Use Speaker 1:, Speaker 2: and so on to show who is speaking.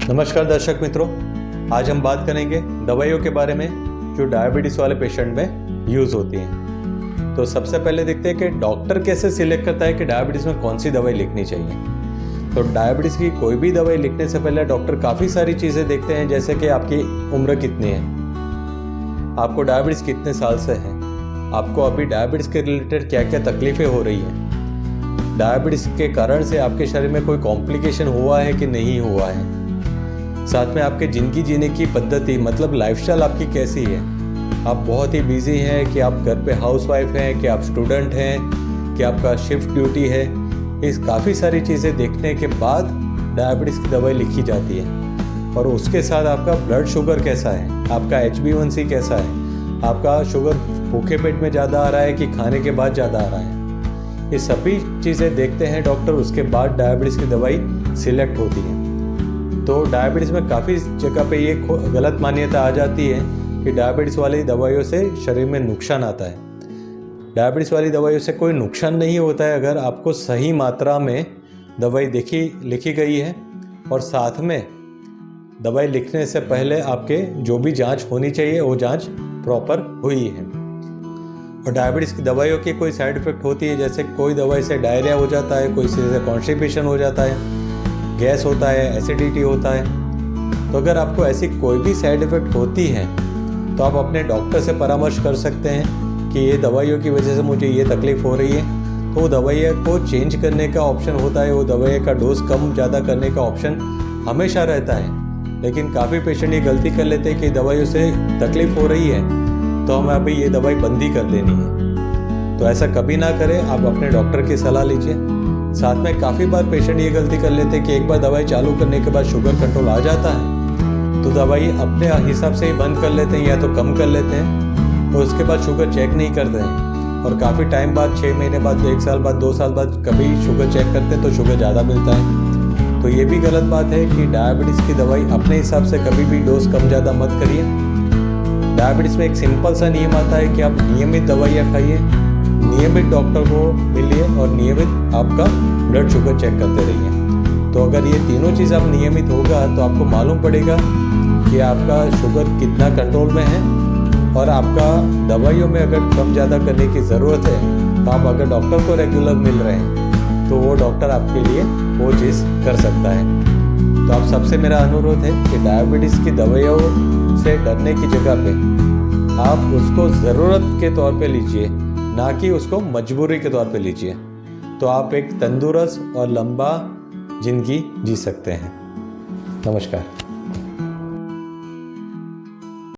Speaker 1: नमस्कार दर्शक मित्रों, आज हम बात करेंगे दवाइयों के बारे में जो डायबिटीज़ वाले पेशेंट में यूज़ होती हैं। तो सबसे पहले देखते हैं कि डॉक्टर कैसे सिलेक्ट करता है कि डायबिटीज़ में कौन सी दवाई लिखनी चाहिए। तो डायबिटीज़ की कोई भी दवाई लिखने से पहले डॉक्टर काफ़ी सारी चीज़ें देखते हैं, जैसे कि आपकी उम्र कितनी है, आपको डायबिटीज़ कितने साल से है, आपको अभी डायबिटीज़ के रिलेटेड क्या क्या तकलीफ़ें हो रही हैं, डायबिटीज़ के कारण से आपके शरीर में कोई कॉम्प्लिकेशन हुआ है कि नहीं हुआ है, साथ में आपके ज़िंदगी जीने की पद्धति मतलब लाइफस्टाइल आपकी कैसी है, आप बहुत ही बिजी हैं कि आप घर पे हाउसवाइफ हैं कि आप स्टूडेंट हैं कि आपका शिफ्ट ड्यूटी है। इस काफ़ी सारी चीज़ें देखने के बाद डायबिटीज़ की दवाई लिखी जाती है। और उसके साथ आपका ब्लड शुगर कैसा है, आपका HbA1c कैसा है, आपका शुगर भूखे पेट में ज़्यादा आ रहा है कि खाने के बाद ज़्यादा आ रहा है, ये सभी चीज़ें देखते हैं डॉक्टर। उसके बाद डायबिटीज़ की दवाई सिलेक्ट होती है। तो डायबिटीज़ में काफ़ी जगह पे ये गलत मान्यता आ जाती है कि डायबिटीज़ वाली दवाइयों से शरीर में नुकसान आता है। डायबिटीज़ वाली दवाइयों से कोई नुकसान नहीं होता है अगर आपको सही मात्रा में दवाई लिखी गई है और साथ में दवाई लिखने से पहले आपके जो भी जांच होनी चाहिए वो जांच प्रॉपर हुई है। और डायबिटीज़ की दवाइयों की कोई साइड इफ़ेक्ट होती है, जैसे कोई दवाई से डायरिया हो जाता है, कोई से कॉन्स्टिपेशन हो जाता है, गैस होता है, एसिडिटी होता है। तो अगर आपको ऐसी कोई भी साइड इफ़ेक्ट होती है तो आप अपने डॉक्टर से परामर्श कर सकते हैं कि ये दवाइयों की वजह से मुझे ये तकलीफ़ हो रही है। तो वो दवाइयों को चेंज करने का ऑप्शन होता है, वो दवाइयों का डोज कम ज़्यादा करने का ऑप्शन हमेशा रहता है। लेकिन काफ़ी पेशेंट ये गलती कर लेते हैं कि दवाइयों से तकलीफ़ हो रही है तो हमें अभी ये दवाई बंद ही कर देनी है। तो ऐसा कभी ना करें, आप अपने डॉक्टर की सलाह लीजिए। साथ में काफ़ी बार पेशेंट ये गलती कर लेते हैं कि एक बार दवाई चालू करने के बाद शुगर कंट्रोल आ जाता है तो दवाई अपने हिसाब से ही बंद कर लेते हैं या तो कम कर लेते हैं और उसके बाद शुगर चेक नहीं करते हैं। और काफ़ी टाइम बाद 6 महीने बाद, 1 साल बाद, 2 साल बाद कभी शुगर चेक करते हैं तो शुगर ज़्यादा मिलता है। तो ये भी गलत बात है कि डायबिटीज़ की दवाई अपने हिसाब से कभी भी डोज कम ज़्यादा मत करिए। डायबिटीज़ में एक सिंपल सा नियम आता है कि आप नियमित दवाइयाँ खाइए, नियमित डॉक्टर को मिलिए और नियमित आपका ब्लड शुगर चेक करते रहिए। तो अगर ये तीनों चीज़ आप नियमित होगा तो आपको मालूम पड़ेगा कि आपका शुगर कितना कंट्रोल में है। और आपका दवाइयों में अगर कम ज़्यादा करने की ज़रूरत है तो आप अगर डॉक्टर को रेगुलर मिल रहे हैं तो वो डॉक्टर आपके लिए वो चीज़ कर सकता है। तो आप सबसे मेरा अनुरोध है कि डायबिटीज़ की दवाइयों से डरने की जगह पे आप उसको ज़रूरत के तौर पे लीजिए, ना कि उसको मजबूरी के तौर पे लीजिए। तो आप एक तंदुरुस्त और लंबा ज़िंदगी जी सकते हैं। नमस्कार।